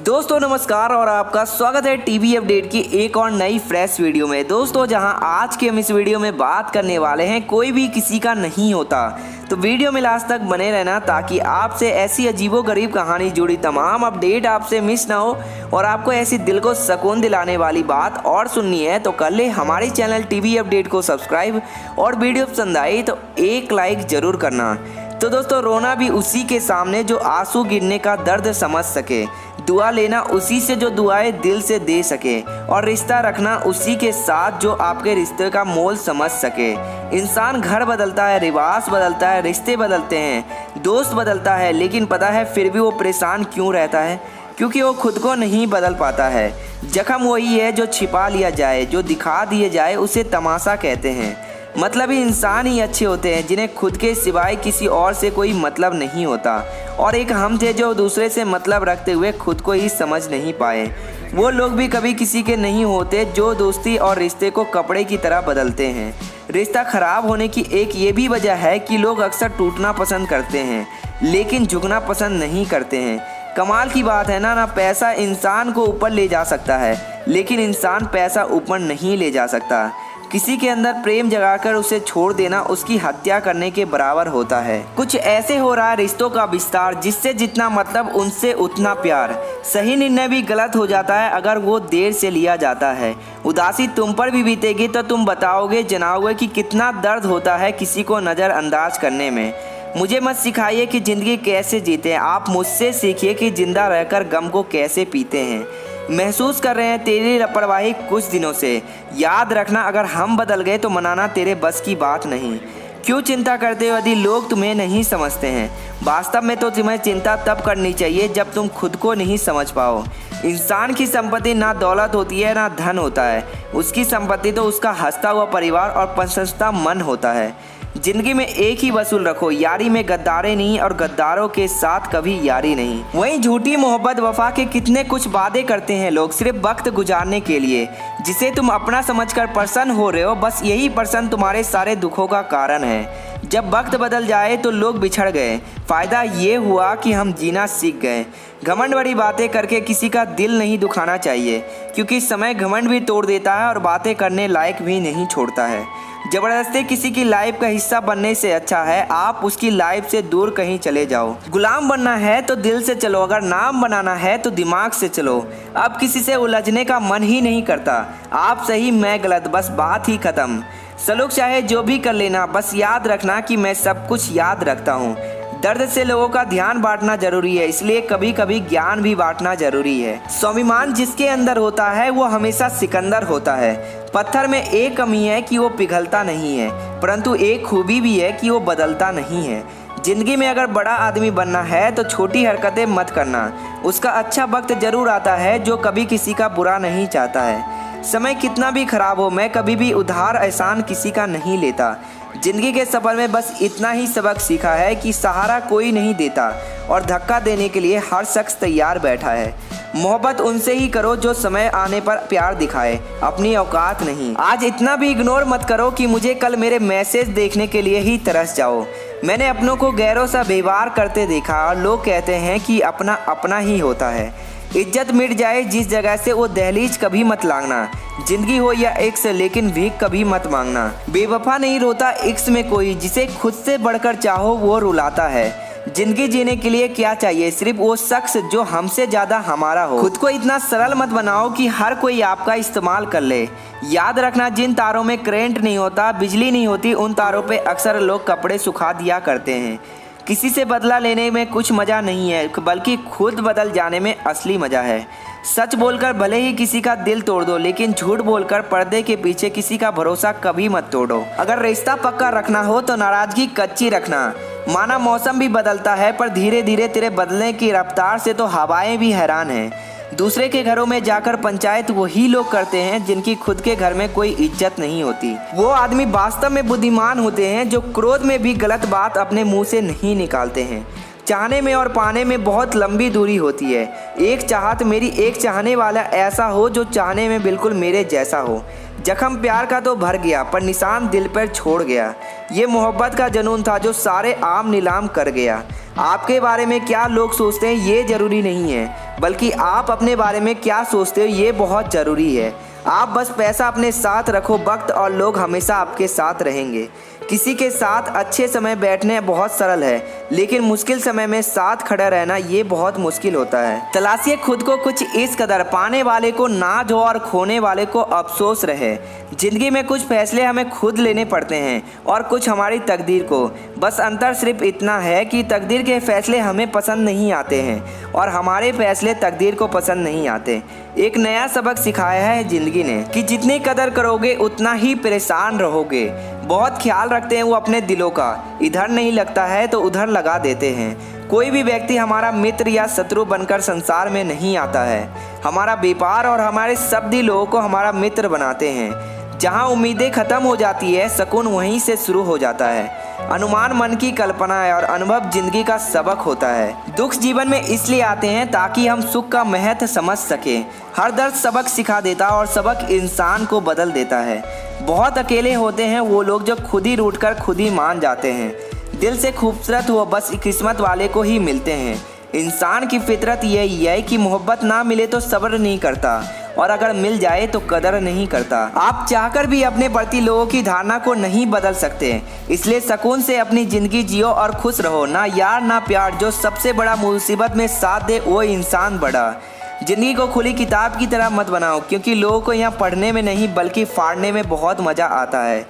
दोस्तों नमस्कार और आपका स्वागत है टीवी अपडेट की एक और नई फ्रेश वीडियो में। दोस्तों जहां आज के हम इस वीडियो में बात करने वाले हैं कोई भी किसी का नहीं होता, तो वीडियो में लास्ट तक बने रहना ताकि आपसे ऐसी अजीबोगरीब कहानी जुड़ी तमाम अपडेट आपसे मिस ना हो। और आपको ऐसी दिल को सुकून दिलाने वाली बात और सुननी है तो कर ले हमारे चैनल टीवी अपडेट को सब्सक्राइब, और वीडियो पसंद आई तो एक लाइक जरूर करना। तो दोस्तों रोना भी उसी के सामने जो आंसू गिरने का दर्द समझ सके, दुआ लेना उसी से जो दुआएं दिल से दे सके, और रिश्ता रखना उसी के साथ जो आपके रिश्ते का मोल समझ सके। इंसान घर बदलता है, रिवाज बदलता है, रिश्ते बदलते हैं, दोस्त बदलता है, लेकिन पता है फिर भी वो परेशान क्यों रहता है? क्योंकि वो खुद को नहीं बदल पाता है। जख्म वही है जो छिपा लिया जाए, जो दिखा दिए जाए उसे तमाशा कहते हैं। मतलब ही इंसान ही अच्छे होते हैं जिन्हें खुद के सिवाय किसी और से कोई मतलब नहीं होता, और एक हम थे जो दूसरे से मतलब रखते हुए खुद को ही समझ नहीं पाए। वो लोग भी कभी किसी के नहीं होते जो दोस्ती और रिश्ते को कपड़े की तरह बदलते हैं। रिश्ता खराब होने की एक ये भी वजह है कि लोग अक्सर टूटना पसंद करते हैं लेकिन झुकना पसंद नहीं करते हैं। कमाल की बात है ना पैसा इंसान को ऊपर ले जा सकता है लेकिन इंसान पैसा ऊपर नहीं ले जा सकता। किसी के अंदर प्रेम जगाकर उसे छोड़ देना उसकी हत्या करने के बराबर होता है। कुछ ऐसे हो रहा है रिश्तों का विस्तार, जिससे जितना मतलब उनसे उतना प्यार। सही निर्णय भी गलत हो जाता है अगर वो देर से लिया जाता है। उदासी तुम पर भी बीतेगी तो तुम बताओगे जनाओगे कि कितना दर्द होता है किसी को नज़रअंदाज करने में। मुझे मत सिखाइए कि ज़िंदगी कैसे जीते हैं, आप मुझसे सीखिए कि जिंदा रहकर गम को कैसे पीते हैं। महसूस कर रहे हैं तेरी लापरवाही कुछ दिनों से, याद रखना अगर हम बदल गए तो मनाना तेरे बस की बात नहीं। क्यों चिंता करते हो यदि लोग तुम्हें नहीं समझते हैं? वास्तव में तो तुम्हें चिंता तब करनी चाहिए जब तुम खुद को नहीं समझ पाओ। इंसान की संपत्ति ना दौलत होती है ना धन होता है, उसकी संपत्ति तो उसका हंसता हुआ परिवार और प्रशंसता मन होता है। जिंदगी में एक ही वसूल रखो, यारी में गद्दारे नहीं और गद्दारों के साथ कभी यारी नहीं। वहीं झूठी मोहब्बत वफा के कितने कुछ वादे करते हैं लोग सिर्फ वक्त गुजारने के लिए। जिसे तुम अपना समझकर प्रसन्न हो रहे हो, बस यही प्रसन्न तुम्हारे सारे दुखों का कारण है। जब वक्त बदल जाए तो लोग बिछड़ गए, फ़ायदा ये हुआ कि हम जीना सीख गए। घमंड बड़ी बातें करके किसी का दिल नहीं दुखाना चाहिए, क्योंकि समय घमंड भी तोड़ देता है और बातें करने लायक भी नहीं छोड़ता है। जबरदस्ती किसी की लाइफ का हिस्सा बनने से अच्छा है आप उसकी लाइफ से दूर कहीं चले जाओ। गुलाम बनना है तो दिल से चलो, अगर नाम बनाना है तो दिमाग से चलो। अब किसी से उलझने का मन ही नहीं करता, आप सही मैं गलत, बस बात ही खत्म। सलूक चाहे जो भी कर लेना, बस याद रखना कि मैं सब कुछ याद रखता हूँ। दर्द से लोगों का ध्यान बांटना जरूरी है, इसलिए कभी कभी ज्ञान भी बांटना जरूरी है। स्वाभिमान जिसके अंदर होता है वो हमेशा सिकंदर होता है। पत्थर में एक कमी है कि वो पिघलता नहीं है, परंतु एक खूबी भी है कि वो बदलता नहीं है। जिंदगी में अगर बड़ा आदमी बनना है तो छोटी हरकतें मत करना, उसका अच्छा वक्त जरूर आता है जो कभी किसी का बुरा नहीं चाहता है। समय कितना भी खराब हो, मैं कभी भी उधार एहसान किसी का नहीं लेता। जिंदगी के सफर में बस इतना ही सबक सीखा है कि सहारा कोई नहीं देता और धक्का देने के लिए हर शख्स तैयार बैठा है। मोहब्बत उनसे ही करो जो समय आने पर प्यार दिखाए, अपनी औकात नहीं। आज इतना भी इग्नोर मत करो कि मुझे कल मेरे मैसेज देखने के लिए ही तरस जाओ। मैंने अपनों को गैरों सा व्यवहार करते देखा और लोग कहते हैं कि अपना अपना ही होता है। इज्जत मिट जाए जिस जगह से वो दहलीज कभी मत लांघना। जिंदगी हो या इक्स, लेकिन भीख कभी मत मांगना। बेवफा नहीं रोता इक्स में कोई, जिसे खुद से बढ़कर चाहो वो रुलाता है। जिंदगी जीने के लिए क्या चाहिए? सिर्फ वो शख्स जो हमसे ज्यादा हमारा हो। खुद को इतना सरल मत बनाओ कि हर कोई आपका इस्तेमाल कर ले। याद रखना जिन तारों में करंट नहीं होता, बिजली नहीं होती, उन तारों पे अक्सर लोग कपड़े सुखा दिया करते हैं। किसी से बदला लेने में कुछ मज़ा नहीं है, बल्कि खुद बदल जाने में असली मज़ा है। सच बोलकर भले ही किसी का दिल तोड़ दो, लेकिन झूठ बोलकर पर्दे के पीछे किसी का भरोसा कभी मत तोड़ो। अगर रिश्ता पक्का रखना हो तो नाराज़गी कच्ची रखना। माना मौसम भी बदलता है, पर धीरे धीरे तेरे बदलने की रफ्तार से तो हवाएं भी हैरान हैं। दूसरे के घरों में जाकर पंचायत वही लोग करते हैं जिनकी खुद के घर में कोई इज्जत नहीं होती। वो आदमी वास्तव में बुद्धिमान होते हैं जो क्रोध में भी गलत बात अपने मुंह से नहीं निकालते हैं। चाहने में और पाने में बहुत लंबी दूरी होती है। एक चाहत मेरी एक चाहने वाला ऐसा हो जो चाहने में बिल्कुल मेरे जैसा हो। जख्म प्यार का तो भर गया पर निशान दिल पर छोड़ गया। ये मोहब्बत का जुनून था जो सारे आम नीलाम कर गया। आपके बारे में क्या लोग सोचते हैं ये ज़रूरी नहीं है, बल्कि आप अपने बारे में क्या सोचते हो ये बहुत ज़रूरी है। आप बस पैसा अपने साथ रखो, वक्त और लोग हमेशा आपके साथ रहेंगे। किसी के साथ अच्छे समय बैठने बहुत सरल है, लेकिन मुश्किल समय में साथ खड़ा रहना ये बहुत मुश्किल होता है। तलाशिए खुद को कुछ इस कदर, पाने वाले को नाज हो और खोने वाले को अफसोस रहे। ज़िंदगी में कुछ फैसले हमें खुद लेने पड़ते हैं और कुछ हमारी तकदीर को। बस अंतर सिर्फ इतना है कि तकदीर के फैसले हमें पसंद नहीं आते हैं और हमारे फैसले तकदीर को पसंद नहीं आते। एक नया सबक सिखाया है ज़िंदगी ने कि जितनी कदर करोगे उतना ही परेशान रहोगे। बहुत ख्याल रखते हैं वो अपने दिलों का, इधर नहीं लगता है तो उधर लगा देते हैं। कोई भी व्यक्ति हमारा मित्र या शत्रु बनकर संसार में नहीं आता है। हमारा व्यापार और हमारे शब्द ही लोगों को हमारा मित्र बनाते हैं। जहाँ उम्मीदें खत्म हो जाती है, सुकून वहीं से शुरू हो जाता है। अनुमान मन की कल्पना है और अनुभव जिंदगी का सबक होता है। दुख जीवन में इसलिए आते हैं ताकि हम सुख का महत्व समझ सकें। हर दर्द सबक सिखा देता और सबक इंसान को बदल देता है। बहुत अकेले होते हैं वो लोग जो खुद ही रूठ कर खुद ही मान जाते हैं। दिल से खूबसूरत वो बस किस्मत वाले को ही मिलते हैं। इंसान की फितरत यही है कि मोहब्बत ना मिले तो सब्र नहीं करता और अगर मिल जाए तो कदर नहीं करता। आप चाहकर भी अपने प्रति लोगों की धारणा को नहीं बदल सकते, इसलिए सुकून से अपनी ज़िंदगी जियो और खुश रहो। ना यार ना प्यार, जो सबसे बड़ा मुसीबत में साथ दे वो इंसान बड़ा। ज़िंदगी को खुली किताब की तरह मत बनाओ, क्योंकि लोगों को यहाँ पढ़ने में नहीं बल्कि फाड़ने में बहुत मज़ा आता है।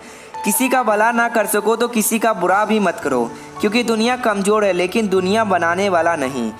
किसी का भला ना कर सको तो किसी का बुरा भी मत करो, क्योंकि दुनिया कमज़ोर है लेकिन दुनिया बनाने वाला नहीं।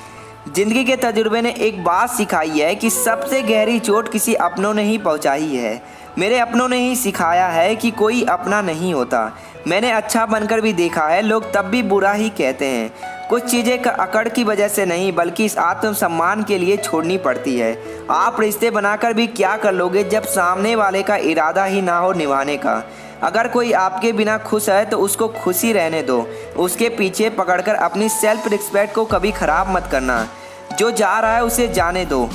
जिंदगी के तजुर्बे ने एक बात सिखाई है कि सबसे गहरी चोट किसी अपनों ने ही पहुंचाई है। मेरे अपनों ने ही सिखाया है कि कोई अपना नहीं होता। मैंने अच्छा बनकर भी देखा है, लोग तब भी बुरा ही कहते हैं। कुछ चीज़ें अकड़ की वजह से नहीं बल्कि इस आत्मसम्मान के लिए छोड़नी पड़ती है। आप रिश्ते बनाकर भी क्या कर लोगे जब सामने वाले का इरादा ही ना हो निभाने का। अगर कोई आपके बिना खुश है तो उसको खुशी रहने दो, उसके पीछे पकड़कर अपनी सेल्फ रिस्पेक्ट को कभी ख़राब मत करना। जो जा रहा है उसे जाने दो,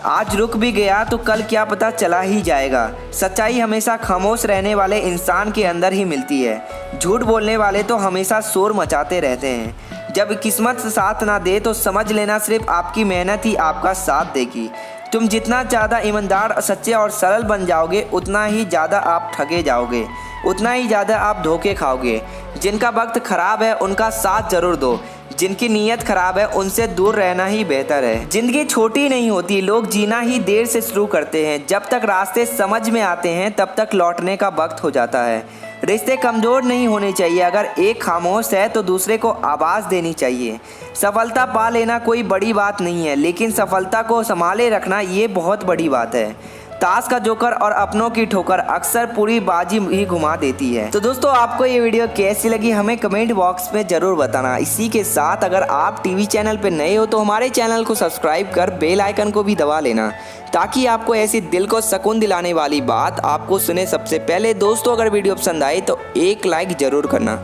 आज रुक भी गया तो कल क्या पता चला ही जाएगा। सच्चाई हमेशा खामोश रहने वाले इंसान के अंदर ही मिलती है। झूठ बोलने वाले तो हमेशा शोर मचाते रहते हैं। जब किस्मत साथ ना दे तो समझ लेना सिर्फ आपकी मेहनत ही आपका साथ देगी। तुम जितना ज़्यादा ईमानदार, सच्चे और सरल बन जाओगे उतना ही ज़्यादा आप ठगे जाओगे, उतना ही ज़्यादा आप धोखे खाओगे। जिनका वक्त ख़राब है उनका साथ ज़रूर दो, जिनकी नीयत ख़राब है उनसे दूर रहना ही बेहतर है। ज़िंदगी छोटी नहीं होती, लोग जीना ही देर से शुरू करते हैं। जब तक रास्ते समझ में आते हैं तब तक लौटने का वक्त हो जाता है। रिश्ते कमज़ोर नहीं होने चाहिए, अगर एक खामोश है तो दूसरे को आवाज़ देनी चाहिए। सफलता पा लेना कोई बड़ी बात नहीं है, लेकिन सफलता को संभाले रखना ये बहुत बड़ी बात है। ताश का जोकर और अपनों की ठोकर अक्सर पूरी बाजी ही घुमा देती है। तो दोस्तों, आपको ये वीडियो कैसी लगी हमें कमेंट बॉक्स में ज़रूर बताना। इसी के साथ अगर आप टीवी चैनल पर नए हो तो हमारे चैनल को सब्सक्राइब कर बेल आइकन को भी दबा लेना, ताकि आपको ऐसी दिल को सुकून दिलाने वाली बात आपको सुने सबसे पहले। दोस्तों, अगर वीडियो पसंद आए तो एक लाइक ज़रूर करना।